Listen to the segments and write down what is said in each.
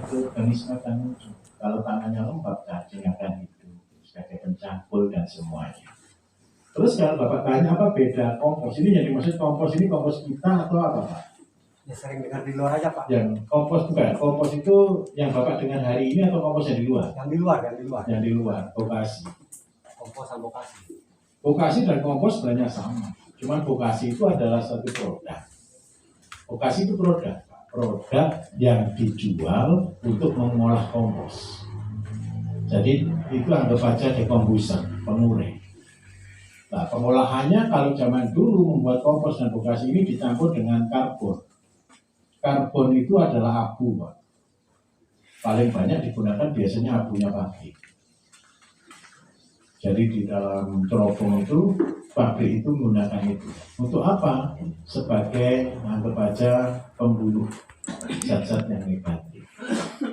itu organisme akan muncul. Kalau tanahnya lembab, cacing akan hidup sebagai pencangkul dan semuanya. Terus kalau Bapak tanya apa beda kompos, ini yang dimaksud kompos ini kompos kita atau apa Pak? Ya sering dengar di luar aja Pak. Yang kompos bukan, kompos itu yang Bapak dengar hari ini atau kompos yang di luar? Yang di luar, Yang di luar, vokasi. Kompos sama vokasi. Vokasi dan kompos sebenarnya sama, cuman vokasi itu adalah satu produk. Vokasi itu produk yang dijual untuk mengolah kompos. Jadi itu anggap saja dekomposer, pengurai. Nah, pengolahannya kalau zaman dulu membuat kompos dan vokasi ini dicampur dengan karbon. Karbon itu adalah abu, Pak. Paling banyak digunakan biasanya abunya pabrik. Jadi di dalam cerobong itu pabrik itu menggunakan itu. Untuk apa? Sebagai anggap aja pembunuh zat-zat yang negatif.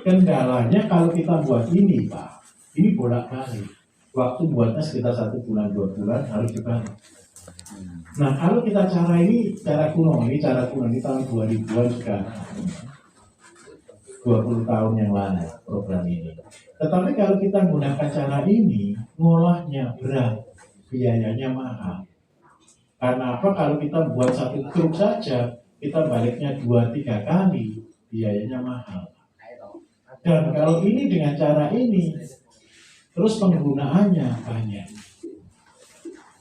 Kendalanya kalau kita buat ini, Pak, ini bolak-balik. Waktu buatnya sekitar 1 bulan 2 bulan harus dibalik. Nah kalau kita cara kuno ini tahun 2000-an sudah 20 tahun yang lalu program ini. Tetapi kalau kita menggunakan cara ini, ngolahnya berat, biayanya mahal. Karena apa? Kalau kita buat 1 truk saja, kita baliknya 2-3 kali, biayanya mahal. Dan kalau ini dengan cara ini, terus penggunaannya banyak,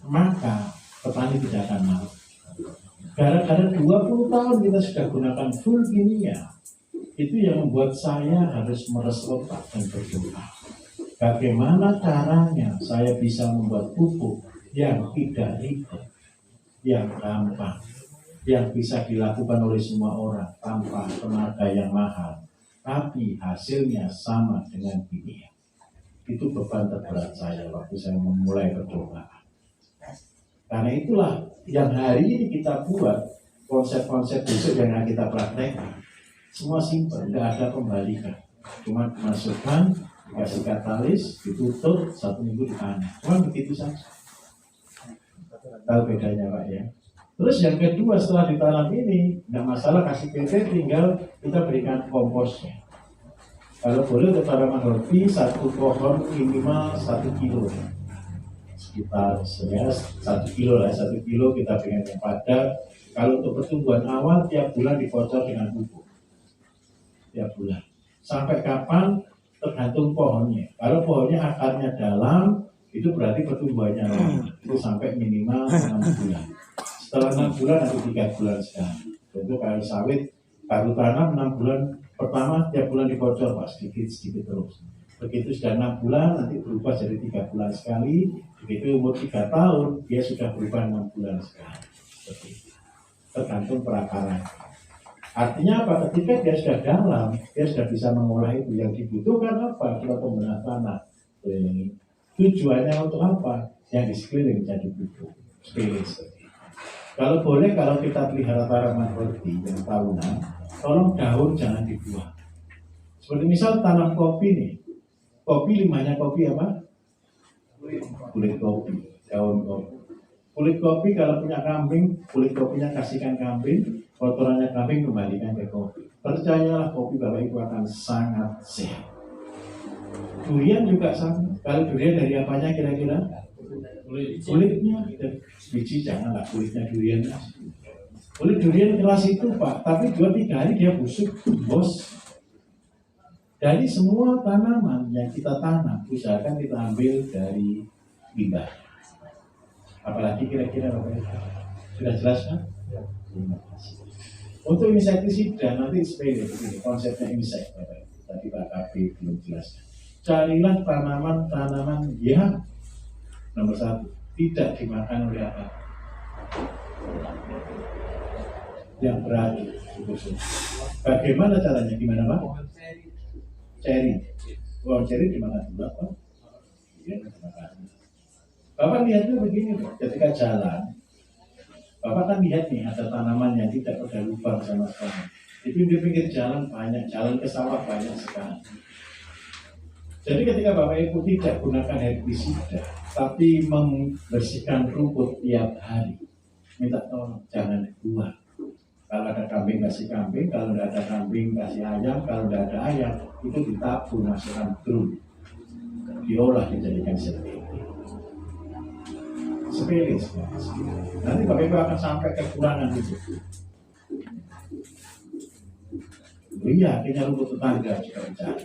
maka petani tidak akan mau. Gara-gara 20 tahun kita sudah gunakan full kimia, itu yang membuat saya harus meres otak dan berdoa. Bagaimana caranya saya bisa membuat pupuk yang tidak ribet, yang gampang, yang bisa dilakukan oleh semua orang tanpa tenaga yang mahal, tapi hasilnya sama dengan kimia. Itu beban terberat saya waktu saya memulai berdoa. Karena itulah yang hari ini kita buat, konsep-konsep besok yang akan kita praktekkan. Semua simpel, tidak ada pembalikan. Cuma masukkan, dikasih katalis, ditutup, 1 minggu ditanam. Cuma begitu saja. Tahu bedanya Pak ya. Terus yang kedua setelah ditanam ini, tidak masalah kasih PT, tinggal kita berikan komposnya. Kalau boleh untuk tanaman roti, 1 pohon minimal 1 kilo. Sekitar 1 kilo lah, 1 kilo kita berikan yang padat. Kalau untuk pertumbuhan awal, tiap bulan dikocor dengan pupuk. Tiap bulan. Sampai kapan? Tergantung pohonnya. Kalau pohonnya akarnya dalam, itu berarti pertumbuhannya lama. Itu sampai minimal 6 bulan. Setelah 6 bulan atau 3 bulan sekali. Untuk kayu sawit, baru tanam 6 bulan pertama, tiap bulan dikocor Pak, sedikit terus. Begitu sudah 6 bulan, nanti berubah jadi 3 bulan sekali. Begitu umur 3 tahun, dia sudah berubah 6 bulan sekali. Tergantung perakaran. Artinya apa? Ketika dia sudah dalam, dia sudah bisa mengolah itu. Yang dibutuhkan apa? Cuma pembenahan tanah. Tujuannya untuk apa? Yang di sekeliling jadi pupuk. Sekeliling seperti itu. Kalau boleh, kalau kita pelihara tanaman roti yang tahunan, tolong daun jangan dibuang. Seperti misal tanam kopi nih. Kopi, limbahnya kopi apa? Kulit kopi, daun kopi. Kulit kopi kalau punya kambing, kulit kopinya kasihkan kambing, kotorannya kambing kembalikan ke kopi. Percayalah kopi Bapak Ibu akan sangat sehat. Durian juga sama. Kalau durian dari apanya kira-kira? Kulitnya. Biji janganlah kulitnya durian. Kulit durian keras itu Pak, tapi 2-3 hari dia busuk, bos. Dari semua tanaman yang kita tanam, usahakan kita ambil dari limbah. Apalagi kira-kira Bapak Ibu. Sudah jelas kan? Terima kasih. Untuk insektisida nanti sepele begini, konsepnya insek Bapak Ibu. Tadi Pak Kabi belum jelas. Carilah tanaman-tanaman yang nomor 1 tidak dimakan oleh apa? Yang beracun. Bagaimana caranya? Gimana Pak? Ceri. Pohon ceri dimakan dulu apa? Iya, dimakan. Bapak lihatnya begini Pak, ketika jalan, Bapak kan lihat nih ada tanaman yang tidak ada lubang sama sekali. Di pinggir-pinggir jalan banyak, jalan ke sawah banyak sekali. Jadi ketika Bapak Ibu tidak gunakan herbisida, tapi membersihkan rumput tiap hari, minta tolong jangan dibuang. Kalau Kalau ada kambing kasih kambing, kalau tidak ada kambing kasih ayam, kalau tidak ada ayam itu ditabung masukkan drum, diolah dijadikan sepele. Sepele sekali. Nanti Bapak Ibu akan sampai kekurangan itu. Oh iya, akhirnya rumput tetangga juga mencari.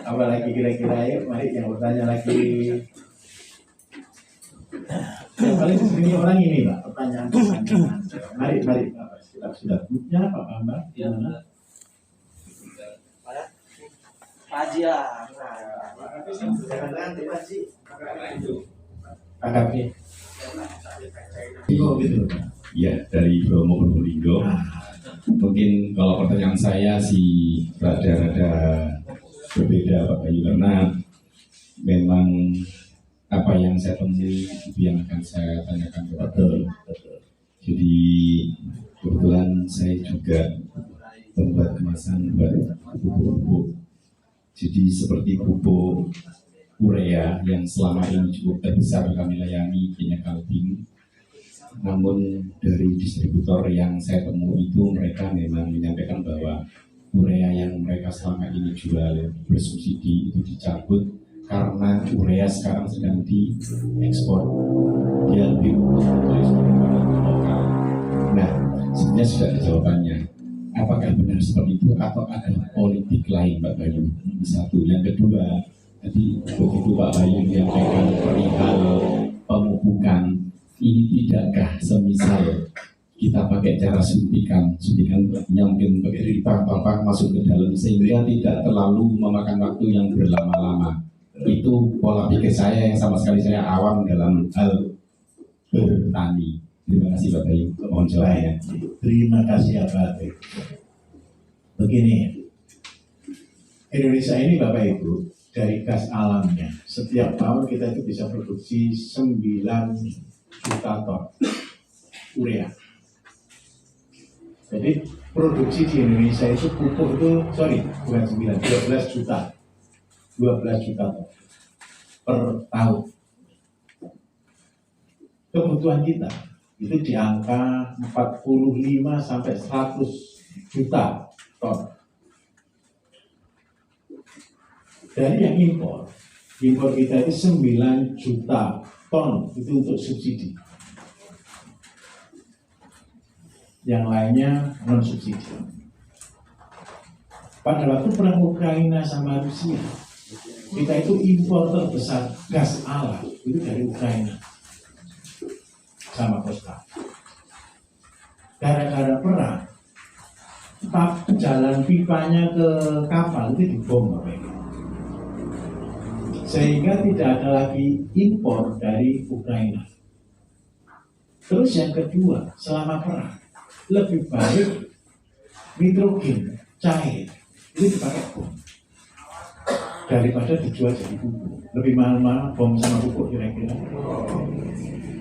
Apalagi kira-kira ya, mari yang bertanya lagi. Yang paling sering orang ini Pak, pertanyaan. Mari, kita sudah punya Pak Bambang. Ya, Pak Haji ya. KKP. Oh gitu. Ya, dari Bromo Probolinggo. Mungkin kalau pertanyaan saya sih rada-rada berbeda Pak Bayu, karena memang apa yang saya temui itu yang akan saya tanyakan ke Pak Bayu. Jadi kebetulan saya juga membuat kemasan buat pupuk-pupuk. Jadi seperti pupuk urea yang selama ini cukup terbesar kami layani Kenya Kaltim. Namun dari distributor yang saya temui itu mereka memang menyampaikan bahwa urea yang mereka selama ini jual bersubsidi itu dicabut karena urea sekarang sedang diekspor, dia lebih untuk ekspor lokal. Nah, sebenarnya sudah ada jawabannya. Apakah benar seperti itu atau ada politik lain Pak Bayu? Ini satu. Yang kedua, tadi begitu Pak Bayu menyampaikan perihal pemupukan, ini tidakkah semisal kita pakai cara suntikannya mungkin pakai pipa masuk ke dalam sehingga tidak terlalu memakan waktu yang berlama-lama. Itu pola pikir saya yang sama sekali saya awam dalam hal bertani. Terima kasih Pak Bayu, mohon jawabannya. Terima kasih Pak Bayu. Begini, Indonesia ini Bapak Ibu dari gas alamnya setiap tahun kita itu bisa produksi 9 juta ton urea. Jadi produksi di Indonesia itu pupuk itu, bukan 9, 12 juta. 12 juta ton per tahun. Kebutuhan kita itu di angka 45 sampai 100 juta ton. Dari yang impor kita itu 9 juta ton itu untuk subsidi. Yang lainnya non subsidi. Pada waktu perang Ukraina sama Rusia, kita itu impor terbesar gas alam itu dari Ukraina sama Costa. Gara-gara perang, jalan pipanya ke kapal itu dibom, sehingga tidak ada lagi impor dari Ukraina. Terus yang kedua, selama perang lebih baik nitrogen cair itu dipakai bom daripada dijual jadi pupuk. Lebih mahal bom sama pupuk kira-kira.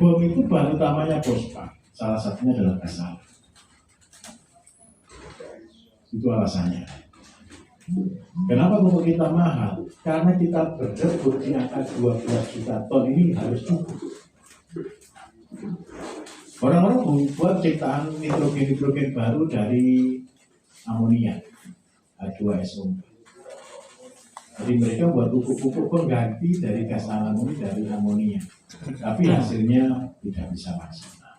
Bom itu bahan utamanya fosfat, salah satunya adalah gas alam. Itu alasannya. Kenapa pupuk kita mahal? Karena kita berebut di angka 12 juta ton ini harus cukup. Orang-orang membuat ciptaan nitrogen baru dari amonia H2SO. Jadi mereka buat pupuk-pupuk pengganti dari gas alam ini dari amonia. Tapi hasilnya tidak bisa maksimal.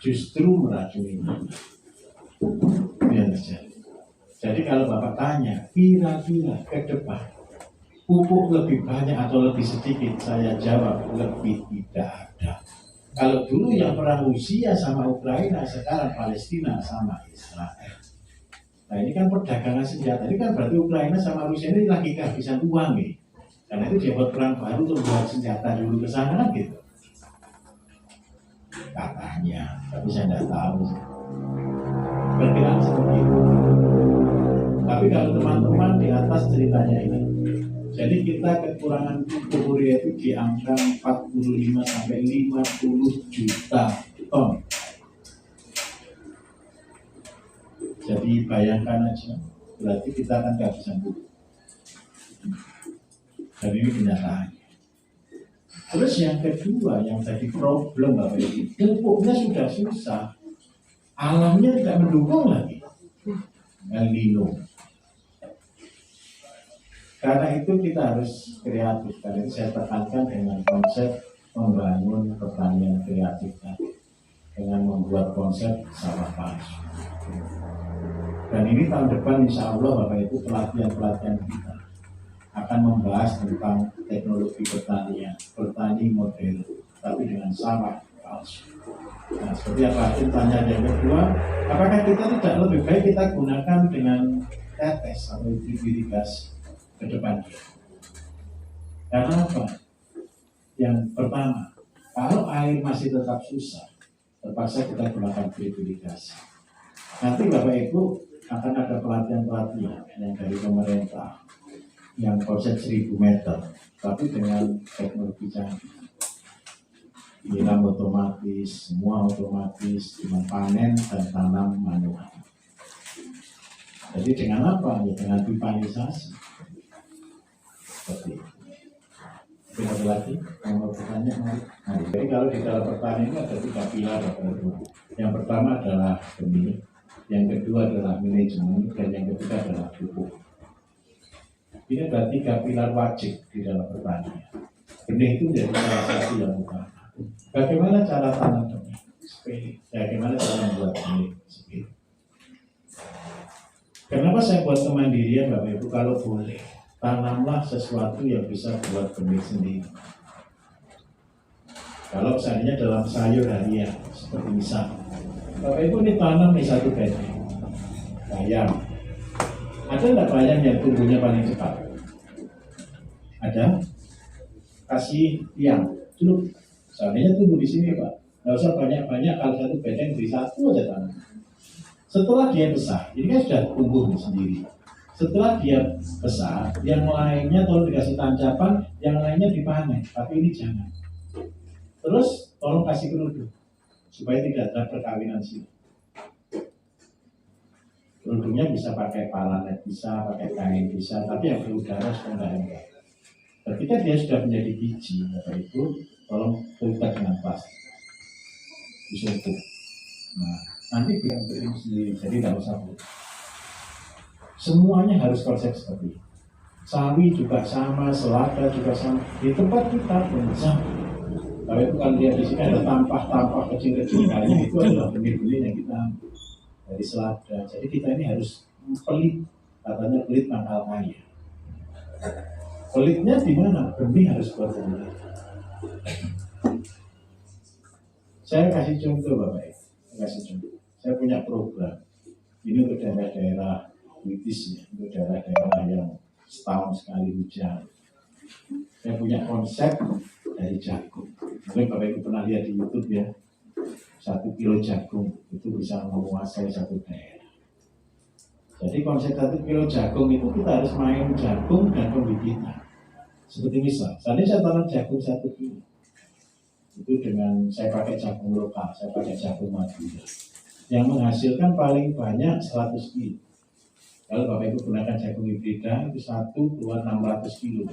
Justru meracuni. Yang terjadi. Jadi kalau Bapak tanya, kira-kira ke depan pupuk lebih banyak atau lebih sedikit, saya jawab lebih tidak ada. Kalau dulu yang perang Rusia sama Ukraina, sekarang Palestina sama Israel. Nah ini kan perdagangan senjata, ini kan berarti Ukraina sama Rusia ini lagi kehabisan uang nih. Karena itu dia buat perang baru untuk buat senjata dulu ke sana kan gitu. Katanya, tapi saya tidak tahu. Perkiraan seperti itu. Tapi kalau teman-teman di atas ceritanya ini, jadi kita kekurangan pupuk urea itu di angka 45 sampai 50 juta ton. Jadi bayangkan aja, berarti kita akan kehabisan pupuk. Dan ini kenyataannya. Terus yang kedua yang jadi problem Bapak Ibu, pupuknya sudah susah, alamnya tidak mendukung lagi. El Nino. Karena itu kita harus kreatif. Karena itu saya tekankan dengan konsep membangun pertanian kreatif tadi, dengan membuat konsep sawah palsu. Dan ini tahun depan insya Allah Bapak Ibu pelatihan-pelatihan kita akan membahas tentang teknologi pertanian, bertani modern, tapi dengan sawah palsu. Nah, seperti yang Pak Tim tanya yang kedua, apakah kita tidak lebih baik kita gunakan dengan tetes atau irigasi ke depan? Karena apa? Yang pertama, kalau air masih tetap susah, terpaksa kita gunakan irigasi. Nanti Bapak Ibu akan ada pelatihan-pelatihan yang dari pemerintah, yang konsep 1000 meter, tapi dengan teknologi canggih. Nyiram otomatis, semua otomatis, cuma panen dan tanam manual. Jadi dengan apa? Ya dengan pipanisasi. Seperti itu. Ada lagi yang mau bertanya? Nah, jadi kalau di dalam pertanian itu ada 3 pilar. Yang pertama adalah benih, yang kedua adalah manajemen, dan yang ketiga adalah pupuk. Ini ada 3 pilar wajib di dalam pertanian. Benih itu menjadi salah satu yang utama. Bagaimana cara tanam benih? Sepele. Bagaimana cara membuat benih? Sepele. Kenapa saya buat kemandirian Bapak Ibu? Kalau boleh, tanamlah sesuatu yang bisa buat benih sendiri. Kalau seandainya dalam sayur harian, seperti misal, Bapak Ibu ini tanam nih 1 bedeng bayam. Ada nggak bayam yang tumbuhnya paling cepat? Ada? Kasih tiang, celup. Seandainya tumbuh di sini Pak, nggak usah banyak-banyak, kalau 1 bedeng beri 1 aja tanam. Setelah dia besar, ini kan sudah tumbuh sendiri. Setelah dia besar, yang lainnya tolong dikasih tancapan, yang lainnya dipanen, tapi ini jangan. Terus tolong kasih kerudung, supaya tidak ada perkawinan sini. Kerudungnya bisa pakai palanet, bisa pakai kain, bisa, tapi yang berudara supaya enggak. Ketika dia sudah menjadi biji, Bapak Ibu, tolong terikat dengan plastik, disumpuk. Nah, nanti biar kering sendiri, jadi tidak usah beli. Semuanya harus konsep seperti itu. Sawi juga sama, selada juga sama. Di tempat kita pun sama. Kalau itu kan lihat di sini ada tampah-tampah kecil-kecil, kayaknya itu adalah benih-benih yang kita dari selada. Jadi kita ini harus pelit, katanya pelit mangkal kaya. Pelitnya di mana? Benih harus buat benih. Saya kasih contoh Bapak Ibu, saya punya program ini untuk daerah-daerah kritis ya, untuk daerah-daerah yang setahun sekali hujan. Saya punya konsep dari jagung. Mungkin Bapak Ibu pernah lihat di YouTube ya, 1 kilo jagung itu bisa menguasai 1 daerah. Jadi konsep 1 kilo jagung itu kita harus main jagung dan pembibitan. Seperti misal, saya tanam jagung 1 kilo. Itu dengan saya pakai jagung lokal, saya pakai jagung Madura yang menghasilkan paling banyak 100 kilo. Kalau Bapak Ibu gunakan jagung hibrida itu 1 keluar 600 kilo.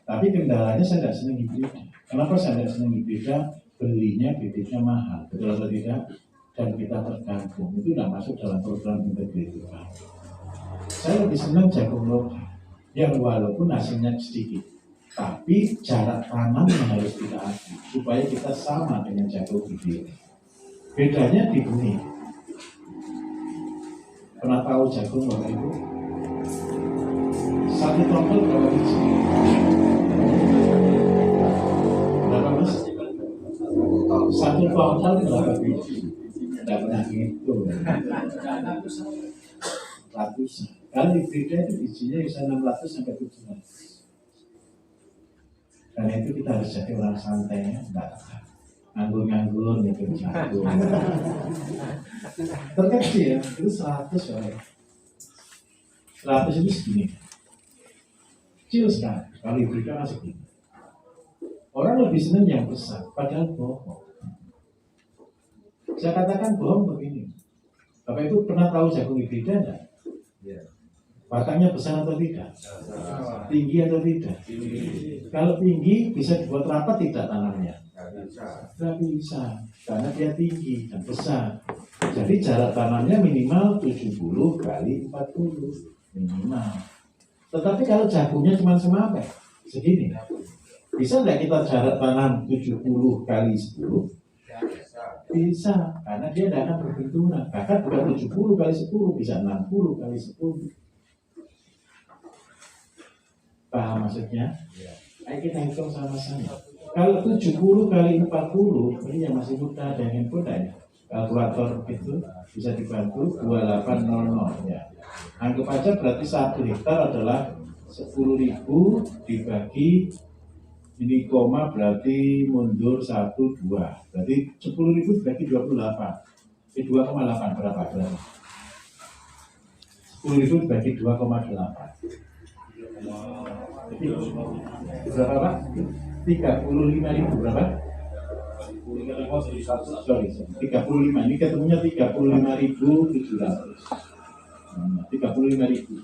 Tapi kendalanya saya tidak senang hibrida. Kenapa saya tidak senang hibrida? Belinya bibitnya mahal, betul atau tidak? Dan kita tergantung, itu tidak masuk dalam program integrated. Saya lebih senang jagung lokal yang walaupun hasilnya sedikit, tapi jarak tanam yang harus kita atur supaya kita sama dengan jagung hibrida. Bedanya di benih. Pernah tahu jagung Bapak Ibu? 1 tongkol berapa biji? Berapa Mas? 1 tongkol berapa biji? Tidak pernah hitung. Ratusan. Kalau hibrida itu bijinya bisa 600 sampai 700. Karena itu kita harus jadi orang santai ya, enggak nganggur-nganggur gitu jagung. Terkecil itu 100 ya. 100 itu segini. Kecil sekali. Kalau hibrida masih segini. Orang lebih senang yang besar, padahal bohong. Saya katakan bohong begini. Bapak Ibu pernah tahu jagung hibrida enggak? Ya. Batangnya besar atau tidak? Tinggi atau tidak? Kalau tinggi bisa dibuat rapat tidak tanamnya? Tidak bisa, karena dia tinggi dan besar. Jadi jarak tanamnya minimal 70 kali 40 minimal. Tetapi kalau jagungnya cuma semapek segini, bisa nggak kita jarak tanam 70 kali 10? Bisa, karena dia tidak akan berbenturan. Bahkan bukan 70 kali 10, bisa 60 kali 10. Paham maksudnya? Ayo kita hitung sama-sama. Kalau 70 kali 40, ini yang masih muda, ada yang handphone ya? Kalkulator itu bisa dibantu 2800 ya. Anggap aja berarti 1 hektar adalah 10.000 dibagi ini koma berarti mundur 1, 2. Berarti 10.000 dibagi 28. 2,8 berapa berarti? 10.000 dibagi 2,8. Jadi, berapa Pak? 35.000 berapa? Sorry, 35. Ini ketemunya 35.700. 35.000.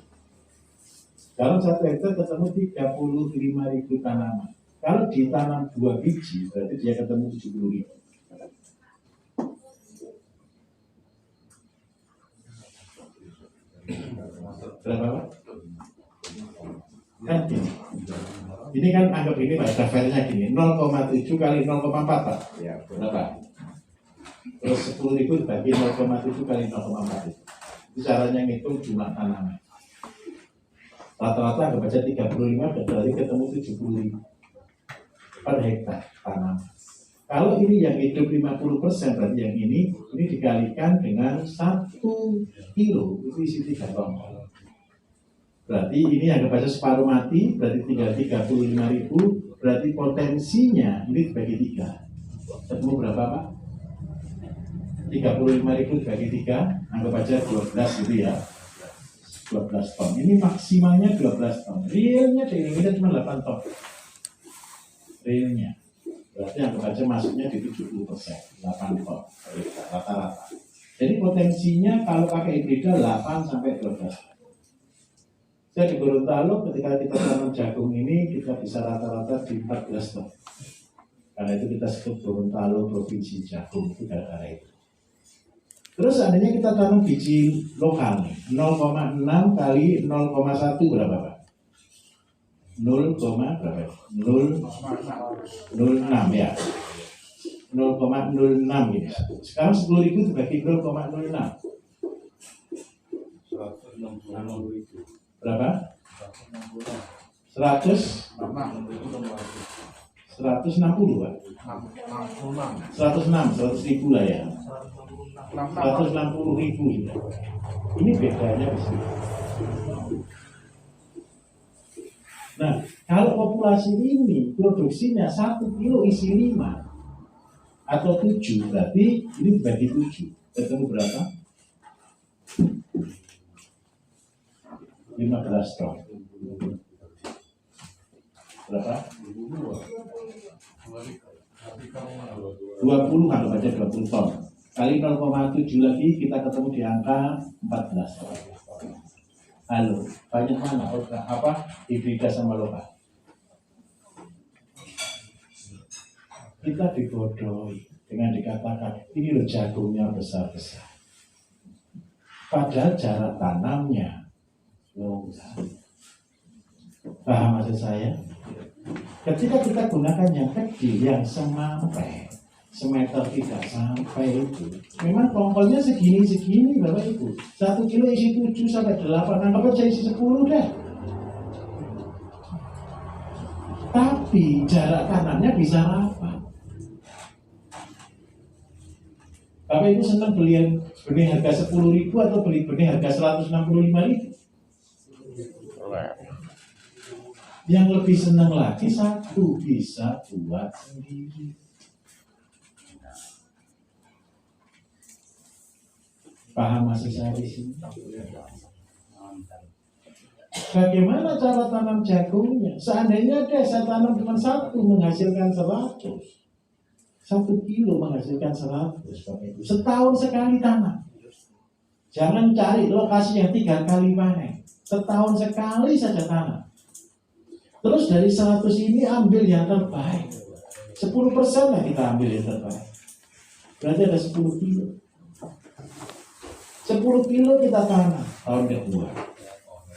Dalam 1 hektar ketemu 35.000 tanaman. Kalau ditanam 2 biji, berarti dia ketemu 70.000. Berapa Pak? Kan gini. Ini kan anggap ini Pak, grafernya gini, 0,7 kali 0,4 Pak. Ya, berapa? Terus 10.000 dibagi 0,7 kali 0,4 itu caranya ngitung jumlah tanaman. Rata-rata anggap aja 35 dan berarti ketemu 70.000 per hektar tanam. Kalau ini yang hidup 50%, berarti yang ini dikalikan dengan 1 kilo, itu isi 3 ton. Berarti ini anggap aja separuh mati, berarti tinggal 35.000, berarti potensinya ini dibagi 3. Ketemu berapa Pak? 35.000 dibagi 3, anggap aja 12 gitu ya. 12 ton. Ini maksimalnya 12 ton. Realnya di Indonesia cuma 8 ton. Realnya. Berarti anggap aja masuknya di 70%, 8 ton rata-rata. Jadi potensinya kalau pakai hibrida 8 sampai 12 ton. Jadi di Gorontalo ketika kita tanam jagung ini kita bisa rata-rata di 14 ton. Karena itu kita sebut Gorontalo provinsi jagung, itu gara-gara itu. Terus seandainya kita tanam biji lokal nih, 0,6 kali 0,1 berapa Pak? 0, berapa? 0,06 ya. 0,06 gitu. Sekarang 10.000 dibagi 0,06. Berapa? 160 Pak. 100.000 lah ya. 160.000 sudah. Ini bedanya di sini. Nah, kalau populasi ini produksinya 1 kilo isi 5 atau 7, berarti ini dibagi 7. Ketemu berapa? 15 ton. Berapa? 20, anggap aja 20 ton. Kali 0,7 lagi kita ketemu di angka 14 ton. Halo, banyak mana apa hibrida sama lokal? Kita dibodohi dengan dikatakan ini loh jagungnya besar-besar. Padahal jarak tanamnya paham maksud saya? Ketika kita gunakan yang kecil, yang semampai, semeter tidak sampai itu, memang tongkolnya segini Bapak Ibu. 1 kilo isi 7 sampai 8, anggap aja isi 10 deh. Tapi jarak tanamnya bisa rapat. Bapak Ibu senang beli benih harga 10.000 atau beli benih harga 165.000? Yang lebih senang lagi satu bisa buat sendiri. Paham maksud saya di sini? Bagaimana cara tanam jagungnya? Seandainya saya tanam cuma 1 menghasilkan 100, 1 kilo menghasilkan 100, Bapak Ibu. Setahun sekali tanam. Jangan cari lokasi yang 3 kali panen. Setahun sekali saja tanam. Terus dari 100 ini ambil yang terbaik. 10% lah kita ambil yang terbaik. Berarti ada 10 kilo. 10 kilo kita tanam tahun kedua.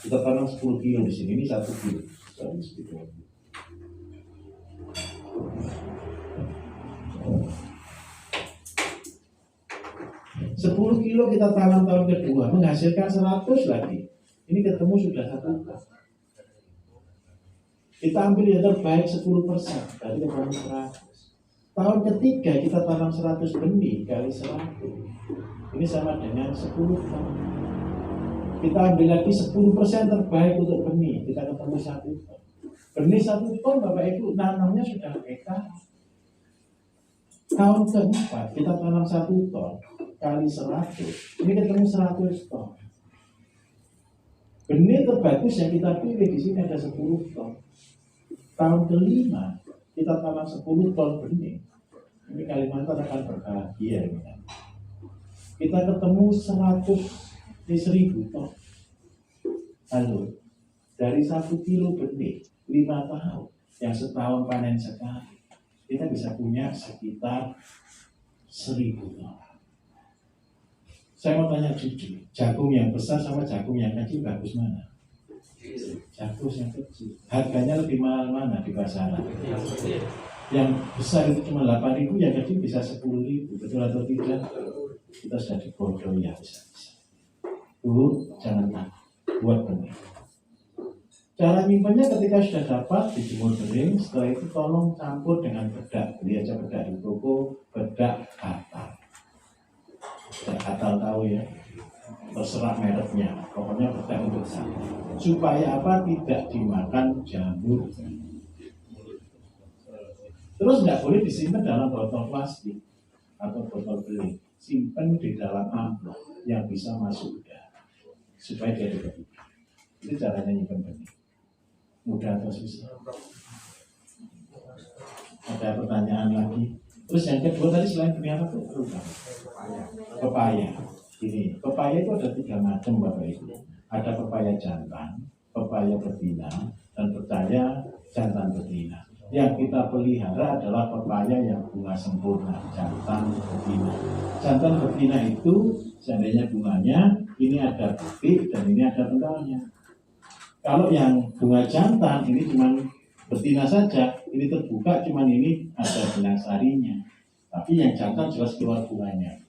Kita tanam 10 kilo di sini. Ini 1 kilo. 10 kilo kita tanam tahun kedua, menghasilkan 100 lagi. Ini ketemu sudah 1 ton. Kita ambil yang terbaik 10%, berarti ketemu 100. Tahun ketiga kita tanam 100 benih kali 100. Ini sama dengan 10 ton. Kita ambil lagi 10% terbaik untuk benih, kita ketemu 1 ton. Benih 1 ton Bapak Ibu nanamnya sudah hektar. Tahun keempat kita tanam 1 ton kali 100, ini ketemu 100 ton. Benih terbagus yang kita pilih di sini ada 10 ton. Tahun kelima kita tanam 10 ton benih. Ini Kalimantan akan berbahagia. Kita ketemu 100.000 ton. Lalu dari 1 kilo benih 5 tahun yang setahun panen sekali, kita bisa punya sekitar 1.000 ton. Saya mau tanya jujur, jagung yang besar sama jagung yang kecil bagus mana? Jagung yang kecil. Harganya lebih mahal mana di pasaran? Yang besar itu cuma 8.000, yang kecil bisa 10.000. Betul atau tidak? Kita sudah dibodohi ya bisa-bisa. Jangan takut, buat benih. Cara nyimpannya ketika sudah dapat dijemur kering, setelah itu tolong campur dengan bedak. Beli aja bedak di toko, bedak katal. Bedak katal tahu ya, terserah mereknya, pokoknya bedak untuk sana. Supaya apa? Tidak dimakan jamur. Terus tidak boleh disimpan dalam botol plastik atau botol beling. Simpan di dalam amplop yang bisa masuk udara supaya dia tidak hilang. Itu caranya nyimpan benih. Mudah atau susah? Ada pertanyaan lagi? Terus yang kedua tadi selain benih apa tuh? Pepaya. Ini pepaya itu ada 3 macam Bapak Ibu. Ada pepaya jantan, pepaya betina, dan pepaya jantan betina. Yang kita pelihara adalah pepaya yang bunga sempurna, jantan betina. Jantan betina itu seandainya bunganya ini ada butir dan ini ada pentolnya. Kalau yang bunga jantan ini cuma betina saja, ini terbuka cuma ini ada benang sarinya. Tapi yang jantan jelas keluar bunganya.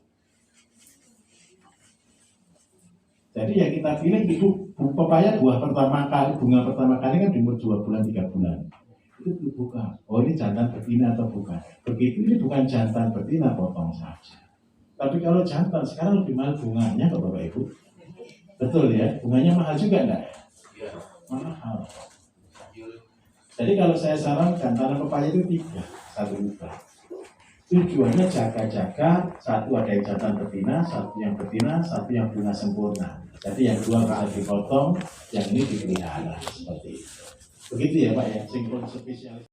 Jadi yang kita pilih itu pepaya buah pertama kali, bunga pertama kali kan di umur 2 bulan 3 bulan. Itu dibuka. Oh ini jantan betina atau bukan? Begitu ini bukan jantan betina, potong saja. Tapi kalau jantan sekarang lebih mahal bunganya kok Bapak Ibu. Betul ya, bunganya mahal juga enggak? Mahal. Jadi kalau saya sarankan tanam pepaya itu 3, 1 lubang. Tujuannya jaga-jaga, 1 ada yang jantan betina, 1 yang betina, 1 yang bunga sempurna. Jadi yang 2 bisa dipotong, yang ini dipelihara seperti itu. Begitu ya Pak ya, sinkron spesialis.